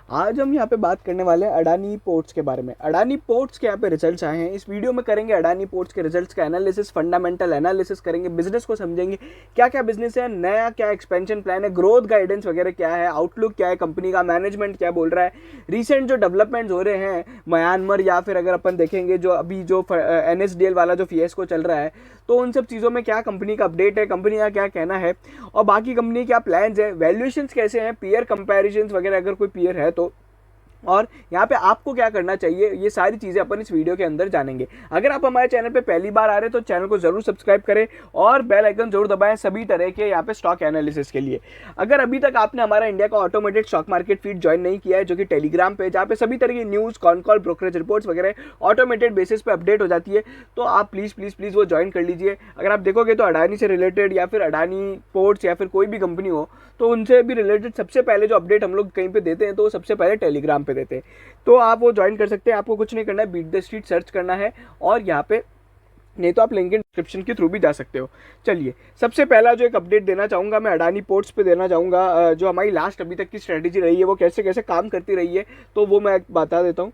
आज हम यहाँ पे बात करने वाले हैं अडानी पोर्ट्स के बारे में। अडानी पोर्ट्स के यहाँ पे रिजल्ट्स आए हैं। इस वीडियो में करेंगे अडानी पोर्ट्स के रिजल्ट्स का एनालिसिस, फंडामेंटल एनालिसिस करेंगे, बिजनेस को समझेंगे, क्या क्या बिजनेस है, नया क्या एक्सपेंशन प्लान है, ग्रोथ गाइडेंस वगैरह क्या है, आउटलुक क्या है कंपनी का, मैनेजमेंट क्या बोल रहा है, रिसेंट जो डेवलपमेंट्स हो रहे हैं म्यांमार, या फिर अगर अपन देखेंगे जो अभी जो NSDL वाला जो फिएस्को चल रहा है, तो उन सब चीज़ों में क्या कंपनी का अपडेट है, कंपनी का क्या कहना है और बाकी कंपनी क्या प्लान्स है, वैल्यूएशंस कैसे हैं, पीयर कंपैरिजंस वगैरह अगर कोई पीयर है तो, और यहाँ पे आपको क्या करना चाहिए, ये सारी चीज़ें अपन इस वीडियो के अंदर जानेंगे। अगर आप हमारे चैनल पे पहली बार आ रहे हैं तो चैनल को जरूर सब्सक्राइब करें और बेल आइकन जरूर दबाएं सभी तरह के यहाँ पे स्टॉक एनालिसिस के लिए। अगर अभी तक आपने हमारा इंडिया का automated stock market feed join नहीं किया है, जो कि टेलीग्राम पे, जहाँ पे सभी तरह की news, con call, brokerage reports वगैरह ऑटोमेटेड बेसिस पे अपडेट हो जाती है, तो आप प्लीज़ प्लीज़ प्लीज़ वो ज्वाइन कर लीजिए। अगर आप देखोगे तो अडानी से रिलेटेड या फिर अडानी पोर्ट्स या फिर कोई भी कंपनी हो तो उनसे भी रिलेटेड सबसे पहले जो अपडेट हम लोग कहीं पे देते हैं तो वो सबसे पहले टेलीग्राम पे देते हैं, तो आप वो ज्वाइन कर सकते हैं। आपको कुछ नहीं करना है, बीट द स्ट्रीट सर्च करना है और यहाँ पे, नहीं तो आप लिंक इन डिस्क्रिप्शन के थ्रू भी जा सकते हो। चलिए, सबसे पहला जो एक अपडेट देना चाहूँगा मैं अडानी पोर्ट्स पे देना चाहूँगा, जो हमारी लास्ट अभी तक की स्ट्रेटेजी रही है वो कैसे कैसे काम करती रही है, तो वो मैं बता देता हूँ।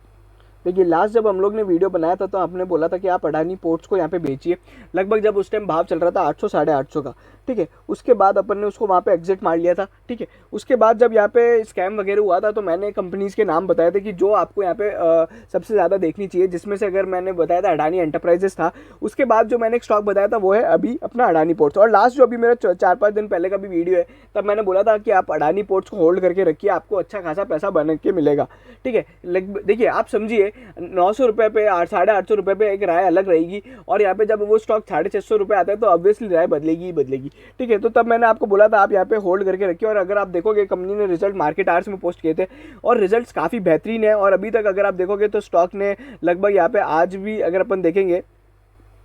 देखिए, लास्ट जब हम लोग ने वीडियो बनाया था तो आपने बोला था कि आप अडानी पोर्ट्स को यहाँ पे बेचिए, लगभग जब उस टाइम भाव चल रहा था 800 850 का, ठीक है। उसके बाद अपन ने उसको वहाँ पे एग्जिट मार लिया था, ठीक है। उसके बाद जब यहाँ पे स्कैम वगैरह हुआ था तो मैंने कंपनीज़ के नाम बताए थे कि जो आपको यहाँ पे सबसे ज़्यादा देखनी चाहिए, जिसमें से अगर मैंने बताया था अडानी एंटरप्राइजेस था। उसके बाद जो मैंने एक स्टॉक बताया था वो है अभी अपना अडानी पोर्ट्स, और लास्ट जो अभी मेरा 4-5 दिन पहले का भी वीडियो है तब मैंने बोला था कि आप अडानी पोर्ट्स को होल्ड करके रखिए, आपको अच्छा खासा पैसा बन के मिलेगा, ठीक है। देखिए, आप समझिए 900 रुपये पे 850 रुपये पे एक राय अलग रहेगी, और यहाँ पे जब वो स्टॉक 650 रुपये आता है तो ऑब्वियसली राय बदलेगी ही बदलेगी, ठीक है। तो तब मैंने आपको बोला था आप यहाँ पे होल्ड करके रखिए, और अगर आप देखोगे कंपनी ने रिजल्ट मार्केट आवर्स में पोस्ट किए थे और रिजल्ट्स काफ़ी बेहतरीन है, और अभी तक अगर आप देखोगे तो स्टॉक ने लगभग यहाँ पे आज भी अगर अपन देखेंगे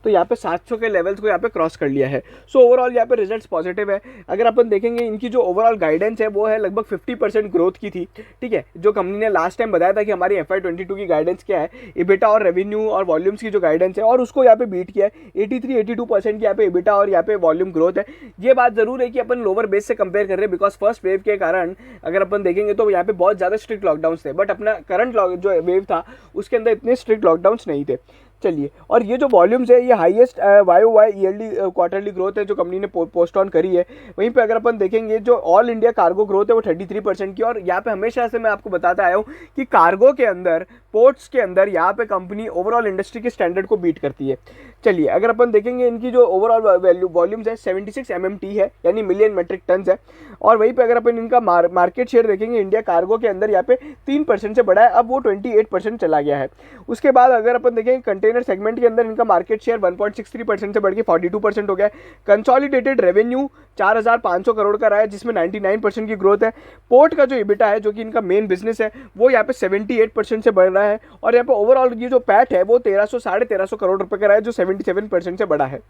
तो यहाँ पे 700 के लेवल्स को यहाँ पे क्रॉस कर लिया है। सो ओवरऑल यहाँ पे रिजल्ट्स पॉजिटिव है। अगर अपन देखेंगे इनकी जो ओवरऑल गाइडेंस है वो है लगभग 50% ग्रोथ की थी, ठीक है। जो कंपनी ने लास्ट टाइम बताया था कि हमारी FY22 की गाइडेंस क्या है, इबिटा और रेवेन्यू और वॉल्यूम्स की जो गाइडेंस है, और उसको यहाँ पे बीट किया है। 83-82% की यहाँ पे इबिटा और यहाँ पे वॉल्यूम ग्रोथ है। ये बात जरूर है कि अपन लोअर बेस से कंपेयर कर रहे हैं, बिकॉज फर्स्ट वेव के कारण अगर अपन देखेंगे तो यहाँ पे बहुत ज़्यादा स्ट्रिक्ट लॉकडाउन थे, बट अपना करंट जो वेव था उसके अंदर इतने स्ट्रिक्ट लॉकडाउन्स नहीं थे। चलिए, और ये जो वॉल्यूम्स है ये highest YOY yearly quarterly growth है जो कंपनी ने पोस्ट ऑन करी है। वहीं पे अगर अपन देखेंगे जो ऑल इंडिया कार्गो ग्रोथ है वो 33% की, और यहाँ पे हमेशा से मैं आपको बताता आया हूँ कि कार्गो के अंदर, पोर्ट्स के अंदर यहाँ पे कंपनी ओवरऑल इंडस्ट्री के स्टैंडर्ड को बीट करती है। चलिए, अगर अपन देखेंगे इनकी जो ओवरऑल वॉल्यूम्स है 76 MMT है, यानी मिलियन मेट्रिक टन्स है, और वहीं पे अगर अपन इनका मार्केट शेयर देखेंगे इंडिया कार्गो के अंदर यहाँ पे 3% से बढ़ा है, अब वो 28% चला गया है। उसके बाद अगर अपन देखेंगे कंटेनर सेगमेंट के अंदर इनका मार्केट शेयर 1.63% से बढ़ के 42% हो गया है। कंसोलिडेटेड रेवेन्यू 4500 करोड़ का रहा है, जिसमें 99% की ग्रोथ है। पोर्ट का जो इबिटा है जो कि इनका मेन बिजनेस है वो यहाँ पे 78% से बढ़ रहा है, और यहाँ पे ओवरऑल ये जो पैट है वो 1300-1350 करोड़ रुपए का रहा है, जो 77% से बढ़ा है।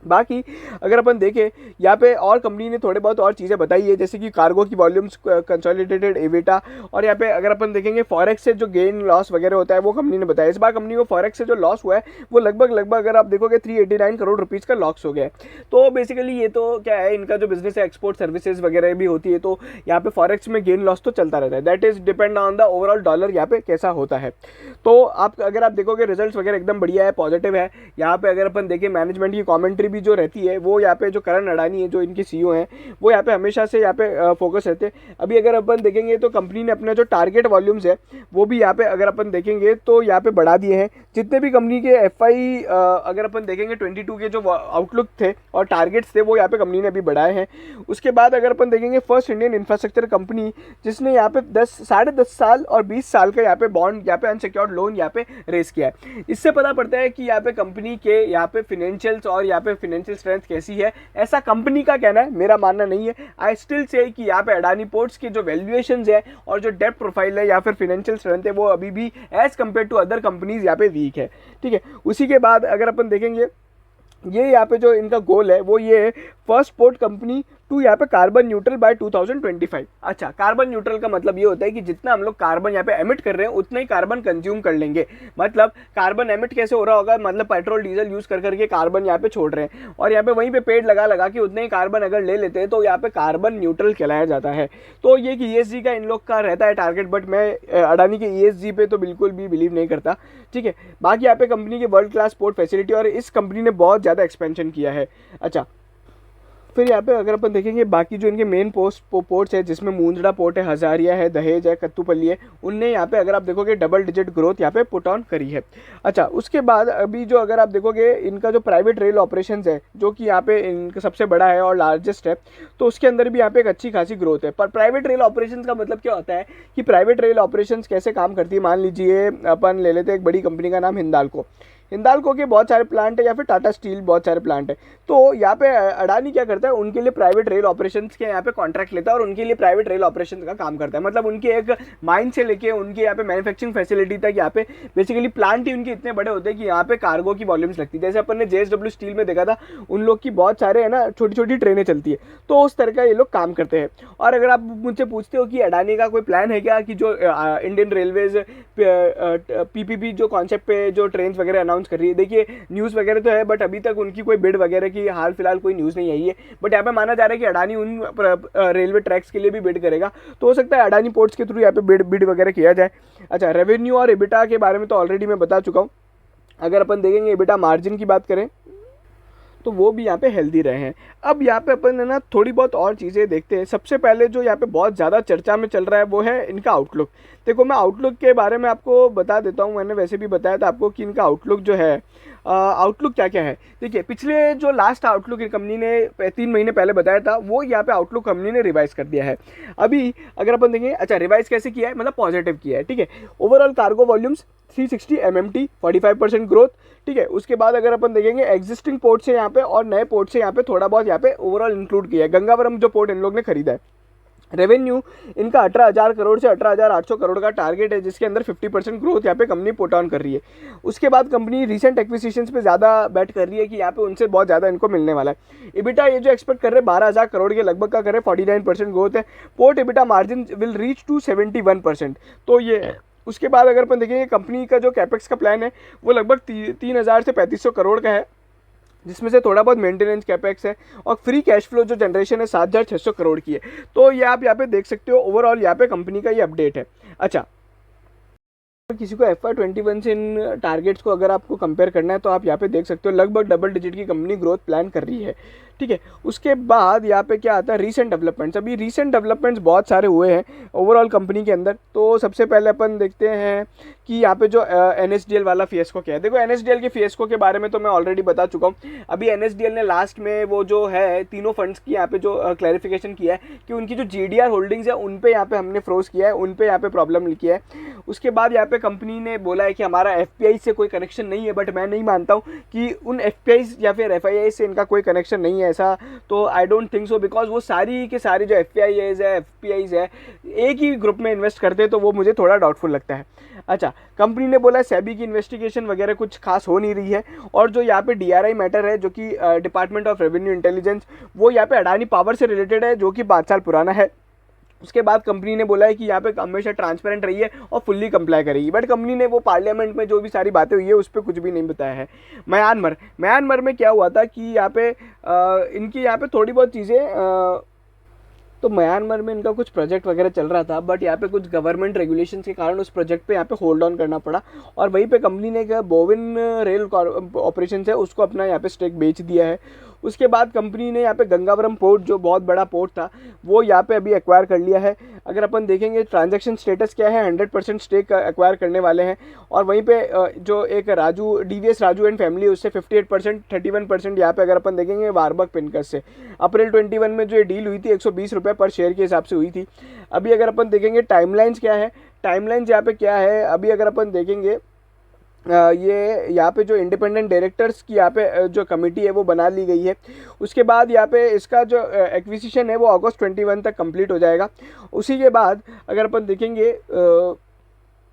बाकी अगर अपन देखें यहाँ पे और कंपनी ने थोड़े बहुत और चीज़ें बताई है, जैसे कि कार्गो की वॉल्यूम्स, कंसोलिडेटेड एबिटा, और यहाँ पे अगर अपन देखेंगे फॉरेक्स से जो गेन लॉस वगैरह होता है वो कंपनी ने बताया। इस बार कंपनी को फॉरेक्स से जो लॉस हुआ है वो लगभग अगर आप देखोगे 389 करोड़ रुपीज़ का लॉस हो गया है। तो बेसिकली ये तो क्या है, इनका जो बिजनेस है एक्सपोर्ट सर्विसेज वगैरह भी होती है, तो यहाँ पे फॉरेक्स में गेन लॉस तो चलता रहता है। That is depend on the overall dollar यहाँ पे कैसा होता है। तो अगर आप देखोगे रिजल्ट वगैरह एकदम बढ़िया है, पॉजिटिव है। यहाँ पे अगर अपन देखें मैनेजमेंट की कॉमेंट्री भी जो रहती है वो यहाँ पे जो करण अडानी है जो इनके CEO हैं वो यहाँ पे हमेशा से यहाँ पे फोकस रहते हैं। अभी अगर अपन देखेंगे तो कंपनी ने अपना जो टारगेट वॉल्यूम्स है वो भी यहाँ पे अगर अपन देखेंगे तो यहाँ पे बढ़ा दिए हैं। जितने भी कंपनी के अगर अपन देखेंगे 22 के जो आउटलुक थे और टारगेट्स थे वो यहाँ पे कंपनी ने अभी बढ़ाए हैं। उसके बाद अगर अपन देखेंगे फर्स्ट इंडियन इंफ्रास्ट्रक्चर कंपनी जिसने यहाँ पे 10-10.5 साल और 20 साल का यहाँ पे बॉन्ड, यहाँ पे अनसिक्योर्ड लोन यहाँ पे रेस किया है। इससे पता पड़ता है कि यहाँ पे कंपनी के यहाँ पे फिनेंशियल्स और यहाँ पे फिनेंशियल स्ट्रेंथ कैसी है, ऐसा कंपनी का कहना है, मेरा मानना नहीं है। आई स्टिल से कि यहाँ पे अडानी पोर्ट्स की जो वैल्यूएशंस है और जो डेट प्रोफाइल है या फिर फाइनेंशियल स्ट्रेंथ है वो अभी भी as compare to other companies यहाँ पे वीक है, ठीक है। उसी के बाद अगर अपन देखेंगे ये यहाँ पे जो इनका गोल है वो ये है फर्स्ट पोर्ट कंपनी टू यहाँ पे कार्बन न्यूट्रल बाय 2025। अच्छा, कार्बन न्यूट्रल का मतलब ये होता है कि जितना हम लोग कार्बन यहाँ पे एमिट कर रहे हैं उतना ही कार्बन कंज्यूम कर लेंगे। मतलब कार्बन एमिट कैसे हो रहा होगा, मतलब पेट्रोल डीजल यूज कर करके कार्बन यहाँ पे छोड़ रहे हैं और यहाँ पे वहीं पे पेड़ लगा लगा के उतने ही कार्बन अगर ले लेते हैं तो यहाँ पे कार्बन न्यूट्रल कहलाया जाता है। तो ये कि ESG का इन लोग का रहता है टारगेट, बट मैं अडानी के ESG पे तो बिल्कुल भी बिलीव नहीं करता। ठीक है, बाकी यहाँ पे कंपनी की वर्ल्ड क्लास पोर्ट फैसिलिटी और इस कंपनी ने बहुत ज़्यादा एक्सपेंशन किया है। अच्छा, फिर यहाँ पे अगर अपन देखेंगे बाकी जो इनके मेन पोर्ट्स है, जिसमें मुंद्रा पोर्ट है, हजारिया है, दहेज है, कत्तूपल्ली है, उनने यहाँ पे अगर आप देखोगे डबल डिजिट ग्रोथ यहाँ पे पुट ऑन करी है। अच्छा, उसके बाद अभी जो अगर आप देखोगे इनका जो प्राइवेट रेल ऑपरेशंस है, जो कि यहाँ पे इनका सबसे बड़ा है और लार्जेस्ट है, तो उसके अंदर भी यहाँ पे एक अच्छी खासी ग्रोथ है। पर प्राइवेट रेल ऑपरेशंस का मतलब क्या होता है कि प्राइवेट रेल ऑपरेशंस कैसे काम करती है। मान लीजिए अपन ले लेते हैं एक बड़ी कंपनी का नाम हिंदाल्को के बहुत सारे प्लांट है, या फिर टाटा स्टील बहुत सारे प्लांट है। तो यहाँ पे अडानी क्या करता है, उनके लिए प्राइवेट रेल ऑपरेशंस के यहाँ पे कॉन्ट्रैक्ट लेता है और उनके लिए प्राइवेट रेल ऑपरेशंस का काम करता है। मतलब उनके एक माइन से लेके उनके यहाँ पे मैन्युफैक्चरिंग फैसिलिटी तक यहाँ पे बेसिकली प्लांट ही उनके इतने बड़े होते हैं कि यहाँ पे कार्गो की वॉल्यूम्स लगती है। जैसे अपन ने JSW स्टील में देखा था, उन लोग की बहुत सारे है ना छोटी छोटी ट्रेनें चलती है, तो उस तरह का ये लोग काम करते हैं। और अगर आप मुझसे पूछते हो कि अडानी का कोई प्लान है क्या कि जो इंडियन रेलवेज PPP जो कॉन्सेप्ट पे जो ट्रेन वगैरह अनाउंस कर रही है, देखिए न्यूज़ वगैरह तो है बट अभी तक उनकी कोई बिड वगैरह की हाल फिलहाल कोई न्यूज़ नहीं आई है। बट यहाँ पे माना जा रहा है कि अडानी उन रेलवे ट्रैक्स के लिए भी बिड करेगा, तो हो सकता है अडानी पोर्ट्स के थ्रू यहाँ पे बिड वगैरह किया जाए। अच्छा, रेवेन्यू और EBITDA के बारे में तो ऑलरेडी मैं बता चुका हूँ। अगर अपन देखेंगे EBITDA मार्जिन की बात करें तो वो भी यहाँ पे हेल्दी रहे हैं। अब यहाँ पे अपन है ना थोड़ी बहुत और चीज़ें देखते हैं। सबसे पहले जो यहाँ पे बहुत ज़्यादा चर्चा में चल रहा है वो है इनका आउटलुक। देखो, मैं आउटलुक के बारे में आपको बता देता हूँ, मैंने वैसे भी बताया था आपको कि इनका आउटलुक जो है, आउटलुक क्या क्या है। देखिए, पिछले जो लास्ट आउटलुक कंपनी ने 3 महीने पहले बताया था, वो यहाँ पे आउटलुक कंपनी ने रिवाइज कर दिया है। अभी अगर अपन देखें, अच्छा रिवाइज कैसे किया है, मतलब पॉजिटिव किया है। ठीक है, overall cargo volumes 360 MMT, 45% growth. ठीक है, उसके बाद अगर अपन देखेंगे एग्जिस्टिंग पोर्ट से यहाँ पे और नए पोर्ट से यहाँ पे थोड़ा बहुत यहाँ पे ओवरऑल इंक्लूड किया है। गंगावरम जो पोर्ट इन लोग ने खरीदा है, रेवेन्यू इनका 18,000 करोड़ से 18,800 करोड़ का टारगेट है, जिसके अंदर 50% ग्रोथ यहाँ पे कंपनी पुट ऑन कर रही है। उसके बाद कंपनी रिसेंट एक्विजिशंस पे ज़्यादा बेट कर रही है कि यहाँ पे उनसे बहुत ज़्यादा इनको मिलने वाला है। EBITDA ये जो एक्सपेक्ट कर रहे हैं 12,000 करोड़ के लगभग का करे, 49% ग्रोथ है। Port EBITDA margin will reach to 71%। तो ये उसके बाद अगर अपन देखेंगे कंपनी का जो कैपेक्स का प्लान है वो लगभग 3,000 से 3,500 करोड़ का है, जिसमें से थोड़ा बहुत मेंटेनेंस कैपेक्स है और फ्री कैश फ्लो जो जनरेशन है 7,600 करोड़ की है। तो ये आप यहाँ पे देख सकते हो, ओवरऑल यहाँ पे कंपनी का ये अपडेट है। अच्छा, किसी को FY21 से इन टारगेट्स को अगर आपको कंपेयर करना है तो आप यहाँ पे देख सकते हो लगभग डबल डिजिट की कंपनी ग्रोथ प्लान कर रही है। ठीक है, उसके बाद यहाँ पे क्या आता है, रीसेंट डेवलपमेंट्स। अभी रीसेंट डेवलपमेंट्स बहुत सारे हुए हैं ओवरऑल कंपनी के अंदर। तो सबसे पहले अपन देखते हैं कि यहाँ पे जो NSDL वाला फिएस्को क्या है। देखो, NSDL के फिएस्को के बारे में तो मैं ऑलरेडी बता चुका हूँ। अभी NSDL ने लास्ट में वो जो है तीनों फंड्स की यहाँ पे जो क्लैरिफिकेशन किया है कि उनकी जो GDR होल्डिंग्स है उन पे यहाँ पे हमने फ्रोज किया है, उन पे यहाँ पे प्रॉब्लम किया है। उसके बाद यहाँ पे कंपनी ने बोला है कि हमारा FPI से कोई कनेक्शन नहीं है, बट मैं नहीं मानता हूँ कि उन FPI या फिर FII से इनका कोई कनेक्शन नहीं है, ऐसा तो I don't think so, because वो सारी के सारी जो FPIs है FPIs है एक ही ग्रुप में इन्वेस्ट करते हैं, तो वो मुझे थोड़ा डाउटफुल लगता है। अच्छा, कंपनी ने बोला सेबी की इन्वेस्टिगेशन वगैरह कुछ खास हो नहीं रही है, और जो यहाँ पे DRI मैटर है जो कि डिपार्टमेंट ऑफ रेवेन्यू इंटेलिजेंस, वो यहाँ पे अडानी पावर से रिलेटेड है, जो कि 5 साल पुराना है। उसके बाद कंपनी ने बोला है कि यहाँ पे हमेशा ट्रांसपेरेंट रही है और फुल्ली कंप्लाई करेगी, बट कंपनी ने वो पार्लियामेंट में जो भी सारी बातें हुई है उस पर कुछ भी नहीं बताया है। म्यांमार में क्या हुआ था कि यहाँ पे इनकी यहाँ पे थोड़ी बहुत चीज़ें, तो म्यांमार में इनका कुछ प्रोजेक्ट वगैरह चल रहा था, बट यहाँ पे कुछ गवर्नमेंट रेगुलेशंस के कारण उस प्रोजेक्ट पे यहाँ पे होल्ड ऑन करना पड़ा, और वहीं पे कंपनी ने क्या बोविन रेल ऑपरेशन है उसको अपना यहाँ पे स्टेक बेच दिया है। उसके बाद कंपनी ने यहाँ पे गंगावरम पोर्ट जो बहुत बड़ा पोर्ट था वो यहाँ पे अभी एक्वायर कर लिया है। अगर अपन देखेंगे ट्रांजैक्शन स्टेटस क्या है, 100% स्टेक एक्वायर करने वाले हैं, और वहीं पे जो एक DVS राजू एंड फैमिली उससे 58%, 31% यहाँ पे अगर अपन देखेंगे वारबर्ग पिनकस से। अप्रैल 21 में जो ये डील हुई थी 120 रुपये पर शेयर के हिसाब से हुई थी। अभी अगर अपन देखेंगे टाइमलाइंस क्या है, टाइमलाइंस यहाँ पे क्या है, अभी अगर अपन देखेंगे ये यहाँ पे जो इंडिपेंडेंट डायरेक्टर्स की यहाँ पे जो कमेटी है वो बना ली गई है। उसके बाद यहाँ पे इसका जो एक्विजिशन है वो अगस्त 21 तक कंप्लीट हो जाएगा। उसी के बाद अगर अपन देखेंगे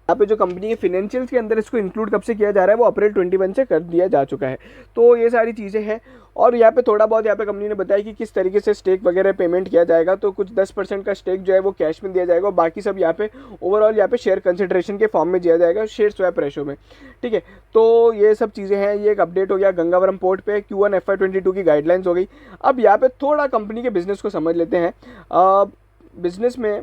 यहाँ पे जो कंपनी के फिनेंशियल्स के अंदर इसको इंक्लूड कब से किया जा रहा है, वो अप्रैल 21 से कर दिया जा चुका है। तो ये सारी चीज़ें हैं। और यहाँ पे थोड़ा बहुत यहाँ पे कंपनी ने बताया कि किस तरीके से स्टेक वगैरह पेमेंट किया जाएगा। तो कुछ 10% का स्टेक जो है वो कैश में दिया जाएगा और बाकी सब यहाँ पे ओवरऑल यहाँ पे शेयर कंसिडरेशन के फॉर्म में दिया जाएगा, शेयर स्वैप रेशो में। ठीक है, तो ये सब चीज़ें हैं। ये एक अपडेट हो गया गंगावरम पोर्ट पे, Q1 FY22 की गाइडलाइंस हो गई। अब यहाँ पे थोड़ा कंपनी के बिजनेस को समझ लेते हैं। बिजनेस में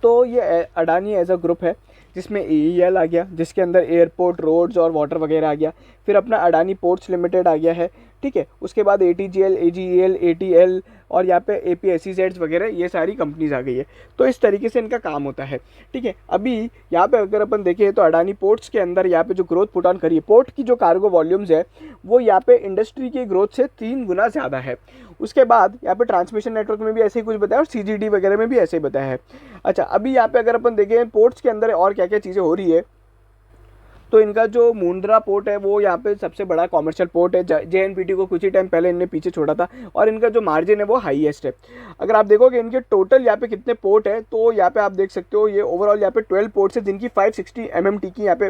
तो ये अडानी एज अ ग्रुप है, जिसमें AEL आ गया, जिसके अंदर एयरपोर्ट, रोड्स और वाटर वगैरह आ गया। फिर अपना अडानी पोर्ट्स लिमिटेड आ गया है। ठीक है, उसके बाद ATGL, AGEL, ATL और यहाँ पे APSEZ वगैरह, ये सारी कंपनीज आ गई है। तो इस तरीके से इनका काम होता है। ठीक है, अभी यहाँ पे अगर अपन देखें तो अडानी पोर्ट्स के अंदर यहाँ पे जो ग्रोथ पुट ऑन करी है, पोर्ट की जो कार्गो वॉल्यूम्स है वो यहाँ पे इंडस्ट्री की ग्रोथ से 3 गुना ज़्यादा है। उसके बाद यहाँ पे ट्रांसमिशन नेटवर्क में भी ऐसे ही कुछ बताया और CGD वगैरह में भी ऐसे ही बताया है। अच्छा, अभी यहाँ पे अगर अपन देखें पोर्ट्स के अंदर और क्या क्या चीज़ें हो रही है, तो इनका जो मुंद्रा पोर्ट है वो यहाँ पे सबसे बड़ा कॉमर्शियल पोर्ट है। JNPT को कुछ ही टाइम पहले इनने पीछे छोड़ा था और इनका जो मार्जिन है वो हाईएस्ट है। अगर आप देखोगे इनके टोटल यहाँ पे कितने पोर्ट है, तो यहाँ पे आप देख सकते हो ये ओवरऑल यहाँ पे 12 पोर्ट्स है, जिनकी 560 MMT की यहाँ पे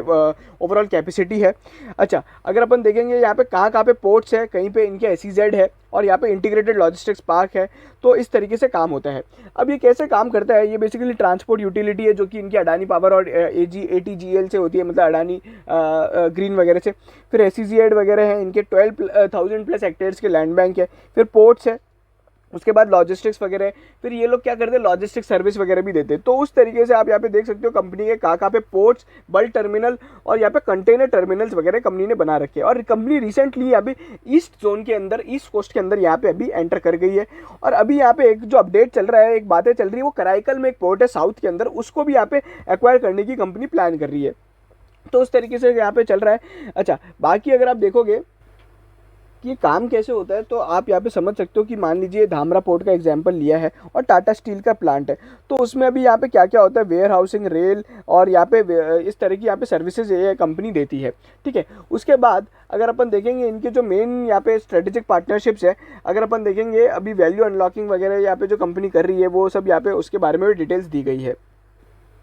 ओवरऑल कैपेसिटी है। अच्छा, अगर अपन देखेंगे यहाँ पे कहाँ पे पोर्ट्स है, कहीं पे इनके SEZ है और यहाँ पे इंटीग्रेटेड लॉजिस्टिक्स पार्क है। तो इस तरीके से काम होता है। अब ये कैसे काम करता है, ये बेसिकली ट्रांसपोर्ट यूटिलिटी है जो कि इनकी अडानी पावर और ATGL से होती है, मतलब अडानी ग्रीन वगैरह से। फिर SEZ वगैरह है, इनके 12,000 प्लस हेक्टेयर्स के लैंड बैंक है। फिर पोर्ट्स है, उसके बाद लॉजिस्टिक्स वगैरह है। फिर ये लोग क्या करते हैं, लॉजिस्टिक्स सर्विस वगैरह भी देते हैं। तो उस तरीके से आप यहाँ पे देख सकते हो कंपनी के कहाँ पे पोर्ट्स, बल्क टर्मिनल और यहाँ पे कंटेनर टर्मिनल्स वगैरह कंपनी ने बना रखे हैं। और कंपनी रिसेंटली यहाँ पे ईस्ट जोन के अंदर, ईस्ट कोस्ट के अंदर यहाँ पे अभी एंटर कर गई है। और अभी यहाँ पे एक जो अपडेट चल रहा है, एक बातें चल रही है, वो कराईकल में एक पोर्ट है साउथ के अंदर, उसको भी यहाँ पे एक्वायर करने की कंपनी प्लान कर रही है। तो उस तरीके से यहाँ पे चल रहा है। अच्छा, बाकी अगर आप देखोगे कि ये काम कैसे होता है, तो आप यहाँ पे समझ सकते हो कि मान लीजिए धामरा पोर्ट का एग्जांपल लिया है और टाटा स्टील का प्लांट है। तो उसमें अभी यहाँ पे क्या क्या होता है, वेयर हाउसिंग, रेल और यहाँ पे इस तरह की यहाँ पे सर्विसेज ये कंपनी देती है। ठीक है, उसके बाद अगर अपन देखेंगे इनके जो मेन यहाँ पे स्ट्रेटेजिक पार्टनरशिप्स है, अगर अपन देखेंगे अभी वैल्यू अनलॉकिंग वगैरह यहाँ पे जो कंपनी कर रही है, वो सब यहाँ पे उसके बारे में भी डिटेल्स दी गई है।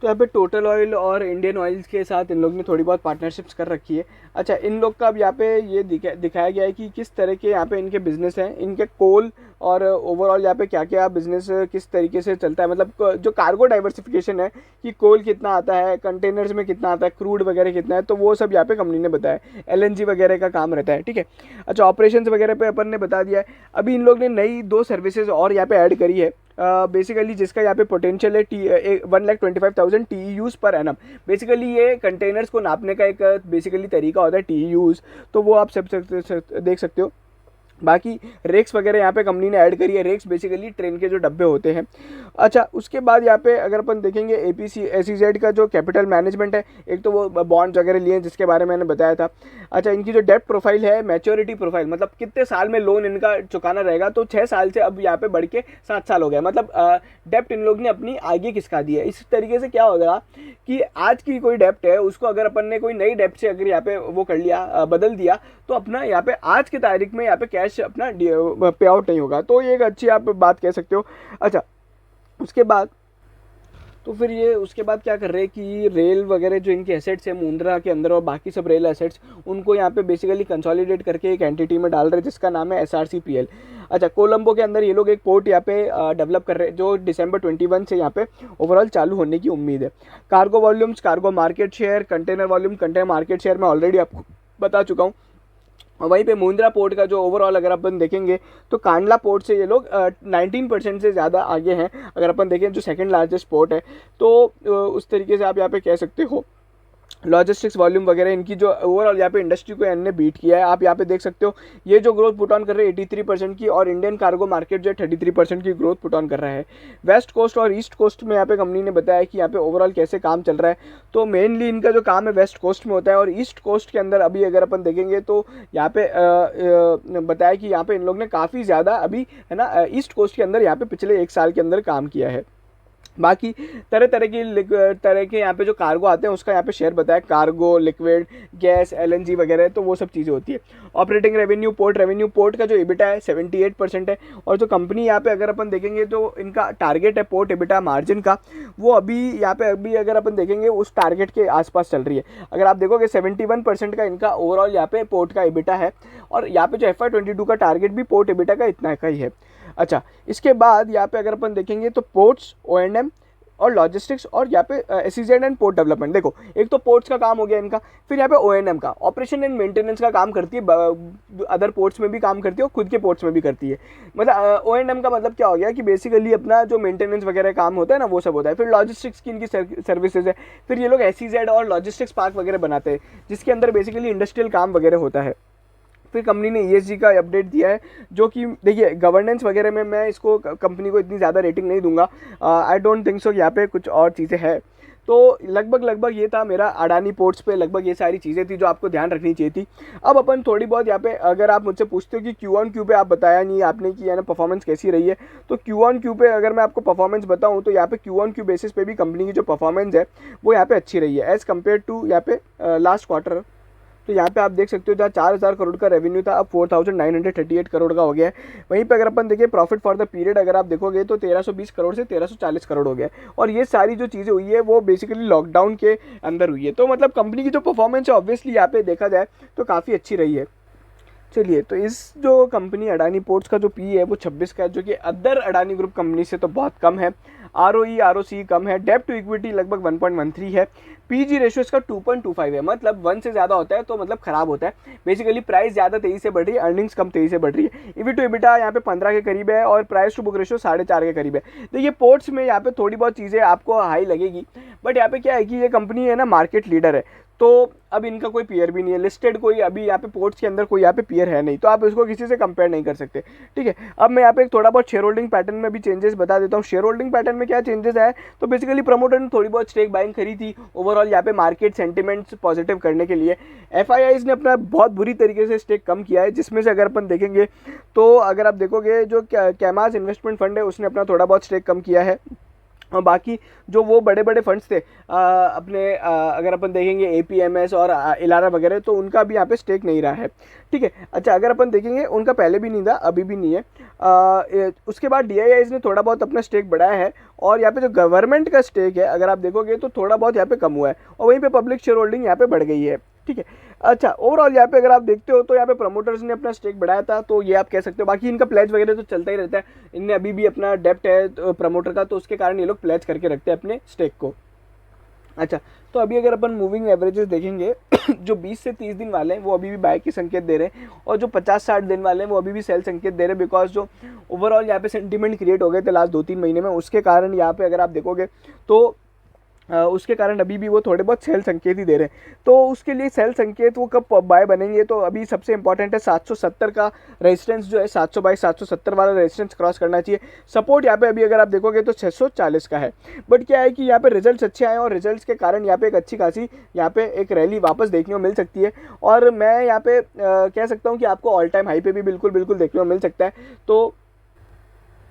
तो यहाँ पे टोटल ऑयल और इंडियन ऑयल्स के साथ इन लोग ने थोड़ी बहुत पार्टनरशिप्स कर रखी है। अच्छा, इन लोग का अब यहाँ पे ये दिखाया गया है कि किस तरह के यहाँ पे इनके बिजनेस हैं, इनके कोल और ओवरऑल यहाँ पे क्या क्या बिजनेस किस तरीके से चलता है, मतलब जो कार्गो डाइवर्सिफिकेशन है कि कोल कितना आता है, कंटेनर्स में कितना आता है, क्रूड वगैरह कितना है, तो वो सब यहाँ पे कंपनी ने बताया। LNG वगैरह का काम रहता है। ठीक है, अच्छा, ऑपरेशंस वगैरह पे अपन ने बता दिया है। अभी इन लोग ने नई 2 सर्विसेज और यहाँ पे ऐड करी है, बेसिकली जिसका यहाँ पे पोटेंशियल है 1,25,000 TEUs पर एनम। बेसिकली ये कंटेनर्स को नापने का एक बेसिकली तरीका होता है TEUs, तो वो आप सब देख सकते हो। बाकी रेक्स वगैरह यहाँ पे कंपनी ने ऐड करी है। रेक्स बेसिकली ट्रेन के जो डब्बे होते हैं। अच्छा, उसके बाद यहाँ पे अगर अपन देखेंगे APSEZ का जो कैपिटल मैनेजमेंट है, एक तो वो बॉन्ड्स वगैरह लिए हैं जिसके बारे में मैंने बताया था। अच्छा, इनकी जो डेप्ट प्रोफाइल है, मैच्योरिटी प्रोफाइल, मतलब कितने साल में लोन इनका चुकाना रहेगा, तो 6 साल से अब यहाँ पे बढ़ के 7 साल हो गया। मतलब डेप्ट इन लोग ने अपनी आगे खिसका दी है। इस तरीके से क्या होगा कि आज की कोई डेप्ट है, उसको अगर अपन ने कोई नई डेप्ट से अगर यहाँ पे वो कर लिया, बदल दिया, तो अपना यहाँ पे आज की तारीख में यहाँ पे कैश अपना पे आउट नहीं होगा। तो ये एक अच्छी आप बात कह सकते हो। अच्छा, उसके बाद तो फिर ये उसके बाद क्या कर रहे हैं कि रेल वगैरह जो इनके एसेट्स हैं मुंद्रा के अंदर और बाकी सब रेल एसेट्स, उनको यहाँ पे बेसिकली कंसोलिडेट करके एक एंटिटी में डाल रहे हैं जिसका नाम है SRCPL। अच्छा, कोलंबो के अंदर ये लोग एक पोर्ट यहाँ पे डेवलप कर रहे हैं जो December 21 से यहाँ पे ओवरऑल चालू होने की उम्मीद है। Cargo volumes, cargo market share, container volume, container market share मैं ऑलरेडी आपको बता चुका हूँ। और वहीं पे मुंद्रा पोर्ट का जो ओवरऑल अगर अपन देखेंगे तो कांडला पोर्ट से ये लोग 19% से ज़्यादा आगे हैं। अगर अपन देखें जो सेकंड लार्जेस्ट पोर्ट है, तो उस तरीके से आप यहाँ पे कह सकते हो। लॉजिस्टिक्स वॉल्यूम वगैरह इनकी जो ओवरऑल यहाँ पे इंडस्ट्री को इन्होंने बीट किया है। आप यहाँ पे देख सकते हो ये जो ग्रोथ पुट ऑन कर रहे हैं 83% की, और इंडियन कार्गो मार्केट जो है 33% की ग्रोथ पुट ऑन कर रहा है। वेस्ट कोस्ट और ईस्ट कोस्ट में यहाँ पे कंपनी ने बताया कि यहाँ पे ओवरऑल कैसे काम चल रहा है। तो मेनली इनका जो काम है वेस्ट कोस्ट में होता है, और ईस्ट कोस्ट के अंदर अभी अगर अपन देखेंगे तो यहाँ पे बताया कि यहाँ पे इन लोग ने काफ़ी ज़्यादा अभी है ना ईस्ट कोस्ट के अंदर यहाँ पे पिछले 1 साल के अंदर काम किया है। बाकी तरह के यहाँ पे जो कार्गो आते हैं उसका यहाँ पे शेयर बताया, कार्गो, लिक्विड, गैस, एलएनजी वगैरह, तो वो सब चीज़ें होती है। ऑपरेटिंग रेवेन्यू, पोर्ट का जो एबिटा है 78% है। और जो कंपनी यहाँ पे अगर अपन देखेंगे तो इनका टारगेट है पोर्ट एबिटा मार्जिन का, वो अभी यहाँ पे अभी अगर अपन देखेंगे उस टारगेट के आसपास चल रही है। अगर आप देखोगे 71% का इनका ओवरऑल यहाँ पे पोर्ट का एबिटा है, और यहाँ पे जो FY22 का टारगेट भी पोर्ट एबिटा का इतना का ही है। अच्छा, इसके बाद यहाँ पे अगर अपन देखेंगे तो पोर्ट्स, O&M और लॉजिस्टिक्स, और यहाँ पे SEZ एंड पोर्ट डेवलपमेंट। देखो, एक तो पोर्ट्स का काम हो गया इनका, फिर यहाँ पे O&M का, ऑपरेशन एंड मेंटेनेंस का काम करती है, अदर पोर्ट्स में भी काम करती है और खुद के पोर्ट्स में भी करती है। मतलब O&M का मतलब क्या हो गया कि बेसिकली अपना जो मेंटेनेंस वगैरह काम होता है ना, वो सब होता है। फिर लॉजिस्टिक्स की इनकी सर्विसेज है। फिर ये लोग SEZ और लॉजिस्टिक्स पार्क वगैरह बनाते हैं, जिसके अंदर बेसिकली इंडस्ट्रियल काम वगैरह होता है। फिर कंपनी ने ESG का अपडेट दिया है, जो कि देखिए गवर्नेंस वगैरह में मैं इसको कंपनी को इतनी ज़्यादा रेटिंग नहीं दूंगा। आई डोंट थिंक सो यहाँ पे कुछ और चीज़ें हैं। तो लगभग ये था मेरा अडानी पोर्ट्स पे, लगभग ये सारी चीज़ें थी जो आपको ध्यान रखनी चाहिए थी। अब अपन थोड़ी बहुत यहाँ पे, अगर आप मुझसे पूछते हो कि Q-on-Q पे आप बताया नहीं आपने कि ना परफॉर्मेंस कैसी रही है, तो Q-on-Q पे अगर मैं आपको परफॉर्मेंस बताऊँ तो यहाँ पे Q-on-Q बेसिस पे भी कंपनी की जो परफॉर्मेंस है वो यहाँ पे अच्छी रही है एज़ कम्पेयर टू यहाँ पे लास्ट क्वार्टर। तो यहाँ पे आप देख सकते हो जहाँ 4000 करोड़ का रेवेन्यू था, अब 4938 करोड़ का हो गया है। वहीं पे अगर अपन देखिए प्रॉफिट फॉर द पीरियड अगर आप देखोगे तो 1320 करोड़ से 1340 करोड़ हो गया है। और ये सारी जो चीज़ें हुई है वो बेसिकली लॉकडाउन के अंदर हुई है। तो मतलब कंपनी की जो परफॉर्मेंस है ऑब्वियसली यहाँ पे देखा जाए तो काफ़ी अच्छी रही है। चलिए, तो इस जो कंपनी अडानी पोर्ट्स का जो पी है वो 26 का है, जो कि अदर अडानी ग्रुप कंपनी से तो बहुत कम है। ROE ROC कम है, डेब्ट टू इक्विटी लगभग 1.13 है, PG रेशियो इसका 2.25 है, मतलब 1 से ज़्यादा होता है तो मतलब खराब होता है। बेसिकली प्राइस ज़्यादा तेज़ी से बढ़ रही है, अर्निंग्स कम तेज़ी से बढ़ रही है। EV टू EBITDA यहाँ पे 15 के करीब है और प्राइस टू बुक रेशियो 4.5 के करीब है। देखिए पोर्ट्स में यहाँ पे थोड़ी बहुत चीज़ें आपको हाई लगेगी, बट यहाँ पे क्या है कि ये कंपनी है ना मार्केट लीडर है, तो अब इनका कोई पीयर भी नहीं है, लिस्टेड कोई अभी यहाँ पे पोर्ट्स के अंदर कोई यहाँ पे पीयर है नहीं, तो आप इसको किसी से कंपेयर नहीं कर सकते। ठीक है, अब मैं यहाँ पे एक थोड़ा बहुत शेयर होल्डिंग पैटर्न में भी चेंजेस बता देता हूँ। शेयर होल्डिंग पैटर्न में क्या चेंजेस है, तो बेसिकली प्रमोटर ने थोड़ी बहुत स्टेक बाइंग करी थी ओवरऑल यहाँ पे मार्केट सेंटिमेंट्स पॉजिटिव करने के लिए। FIIs ने अपना बहुत बुरी तरीके से स्टेक कम किया है, जिसमें से अगर अपन देखेंगे तो अगर आप देखोगे जो कैमाज इन्वेस्टमेंट फंड है उसने अपना थोड़ा बहुत स्टेक कम किया है, और बाकी जो वो बड़े बड़े फंड्स थे अगर अपन देखेंगे APMS और इलारा वगैरह, तो उनका भी यहाँ पे स्टेक नहीं रहा है। ठीक है, अच्छा अगर अपन देखेंगे उनका पहले भी नहीं था, अभी भी नहीं है। उसके बाद DIIs ने थोड़ा बहुत अपना स्टेक बढ़ाया है, और यहाँ पे जो गवर्नमेंट का स्टेक है अगर आप देखोगे तो थोड़ा बहुत यहाँ पे कम हुआ है, और वहीं पे पब्लिक शेयर होल्डिंग यहाँ पे बढ़ गई है। ठीक है, अच्छा ओवरऑल यहाँ पे अगर आप देखते हो तो यहाँ पे प्रमोटर्स ने अपना स्टेक बढ़ाया था, तो ये आप कह सकते हो। बाकी इनका प्लेज वगैरह तो चलता ही रहता है, इनने अभी भी अपना डेप्ट है प्रमोटर का, तो उसके कारण ये लोग प्लेज करके रखते हैं अपने स्टेक को। अच्छा, तो अभी अगर अपन मूविंग एवरेजेस देखेंगे जो 20 से 30 दिन वाले हैं वो अभी भी बाय के संकेत दे रहे हैं, और जो 50-60 दिन वाले हैं वो अभी भी सेल संकेत दे रहे हैं, बिकॉज जो ओवरऑल यहाँ पे सेंटीमेंट क्रिएट हो गए थे लास्ट 2-3 महीने में, उसके कारण यहाँ पे अगर आप देखोगे तो उसके कारण अभी भी वो थोड़े बहुत सेल संकेत ही दे रहे हैं। तो उसके लिए सेल संकेत वो कब बाय बनेंगे, तो अभी सबसे इंपॉर्टेंट है 770 का रेजिस्टेंस जो है, 700 बाई 770 वाला रेजिस्टेंस क्रॉस करना चाहिए। सपोर्ट यहाँ पे अभी अगर आप देखोगे तो 640 का है, बट क्या है कि यहाँ पे रिजल्ट्स अच्छे आए और रिजल्ट्स के कारण यहाँ पे एक अच्छी खासी यहाँ पे एक रैली वापस देखने को मिल सकती है, और मैं यहाँ पे कह सकता हूँ कि आपको ऑल टाइम हाई पे भी बिल्कुल देखने को मिल सकता है। तो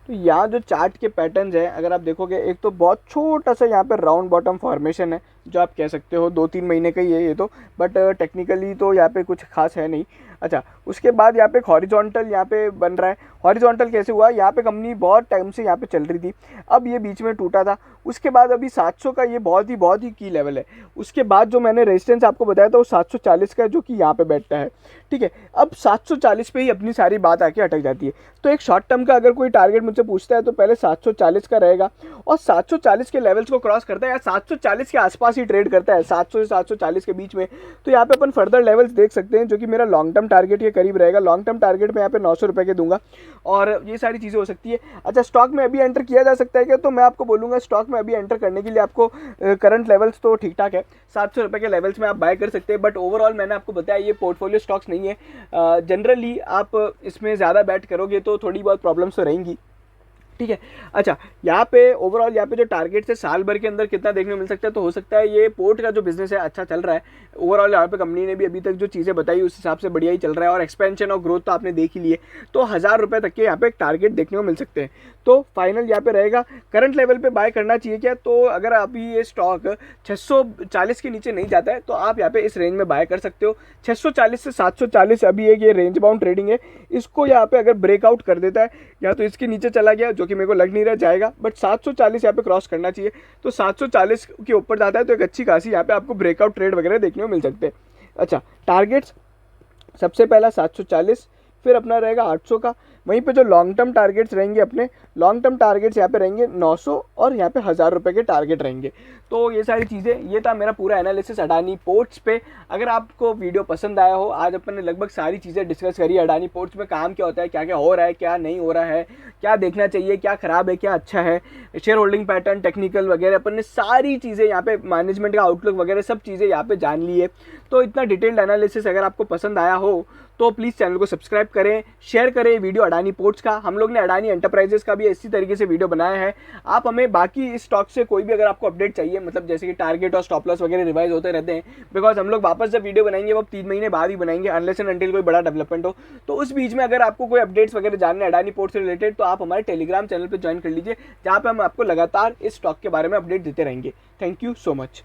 यहाँ जो चार्ट के पैटर्न्स हैं अगर आप देखोगे, एक तो बहुत छोटा सा यहाँ पे राउंड बॉटम फॉर्मेशन है, जो आप कह सकते हो 2-3 महीने का ही है ये तो, बट टेक्निकली तो यहाँ पे कुछ खास है नहीं। अच्छा, उसके बाद यहाँ पे हॉरिजॉन्टल यहाँ पे बन रहा है। हॉरिजॉन्टल कैसे हुआ, यहाँ पे कंपनी बहुत टाइम से यहाँ पे चल रही थी, अब ये बीच में टूटा था, उसके बाद अभी 700 का ये बहुत ही की लेवल है। उसके बाद जो मैंने रेजिस्टेंस आपको बताया था वो 740 का है, जो कि यहाँ पे बैठता है। ठीक है, अब 740 पे ही अपनी सारी बात आके अटक जाती है। तो एक शॉर्ट टर्म का अगर कोई टारगेट मुझसे पूछता है तो पहले 740 का रहेगा, और 740 के लेवल्स को क्रॉस करता है या 740 के आसपास ही ट्रेड करता है, 700 से 740 के बीच में, तो यहाँ पे अपन फर्दर लेवल्स देख सकते हैं, जो कि मेरा लॉन्ग टर्म टारगेट के करीब रहेगा। लॉन्ग टर्म टारगेट में यहाँ पे 900 रुपये के दूंगा, और ये सारी चीज़ें हो सकती है। अच्छा, स्टॉक में अभी एंटर किया जा सकता है क्या, तो मैं आपको बोलूँगा स्टॉक में अभी एंटर करने के लिए आपको करंट लेवल्स तो ठीक ठाक है, 700 रुपये के लेवल्स में आप बाय कर सकते हैं, बट ओवरऑल मैंने आपको बताया ये पोर्टफोलियो स्टॉक्स नहीं है। जनरली आप इसमें ज़्यादा बैट करोगे तो थोड़ी बहुत प्रॉब्लम्स तो रहेंगी। ठीक है, अच्छा यहाँ पे ओवरऑल यहाँ पे जो टारगेट से साल भर के अंदर कितना देखने को मिल सकता है, तो हो सकता है ये पोर्ट का जो बिजनेस है अच्छा चल रहा है ओवरऑल। यहाँ पे कंपनी ने भी अभी तक जो चीज़ें बताई उस हिसाब से बढ़िया ही चल रहा है, और एक्सपेंशन और ग्रोथ तो आपने देख ही लिए, तो 1000 रुपये तक के यहाँ पे एक टारगेट देखने को मिल सकते हैं। तो फाइनल यहाँ पे रहेगा करंट लेवल पे बाय करना चाहिए क्या, तो अगर अभी ये स्टॉक 640 के नीचे नहीं जाता है तो आप यहाँ पे इस रेंज में बाय कर सकते हो। 640 से 740 अभी एक ये रेंज बाउंड ट्रेडिंग है, इसको यहाँ पे अगर ब्रेकआउट कर देता है या तो इसके नीचे चला गया, जो कि मेरे को लग नहीं रहा जाएगा, बट 740 यहाँ पे क्रॉस करना चाहिए। तो 740 के ऊपर जाता है तो एक अच्छी खासी यहाँ पे आपको ब्रेकआउट ट्रेड वगैरह देखने को मिल सकते हैं। अच्छा, टारगेट्स सबसे पहला 740, फिर अपना रहेगा 800 का। वहीं पे जो लॉन्ग टर्म टारगेट्स रहेंगे, अपने लॉन्ग टर्म टारगेट्स यहाँ पे रहेंगे 900 और यहाँ पे 1000 रुपये के टारगेट रहेंगे। तो ये सारी चीज़ें, ये था मेरा पूरा एनालिसिस अडानी पोर्ट्स पे। अगर आपको वीडियो पसंद आया हो, आज अपन ने लगभग सारी चीज़ें डिस्कस करी, अडानी पोर्ट्स में काम क्या होता है, क्या क्या हो रहा है, क्या नहीं हो रहा है, क्या देखना चाहिए, क्या ख़राब है, क्या अच्छा है, शेयर होल्डिंग पैटर्न, टेक्निकल वगैरह, अपन ने सारी चीज़ें यहाँ पे, मैनेजमेंट का आउटलुक वगैरह सब चीज़ें यहाँ पे जान ली है। तो इतना डिटेल्ड एनालिसिस अगर आपको पसंद आया हो तो प्लीज़ चैनल को सब्सक्राइब करें, शेयर करें वीडियो अडानी पोर्ट्स का। हम लोग ने अडानी एंटरप्राइजेस का भी इसी तरीके से वीडियो बनाया है। आप हमें बाकी इस स्टॉक से कोई भी अगर आपको अपडेट चाहिए, मतलब जैसे कि टारगेट और स्टॉप लॉस वगैरह रिवाइज होते रहते हैं, बिकॉज हम लोग वापस जब वीडियो बनाएंगे वो 3 महीने बाद ही बनाएंगे, अनलेस एंड अनटिल कोई बड़ा डेवलपमेंट हो। तो उस बीच में अगर आपको कोई अपडेट्स वगैरह जानने अडानी पोर्ट्स से रिलेटेड, तो आप हमारे टेलीग्राम चैनल पर ज्वाइन कर लीजिए, जहाँ पर हम आपको लगातार इस स्टॉक के बारे में अपडेट देते रहेंगे। Thank you so much.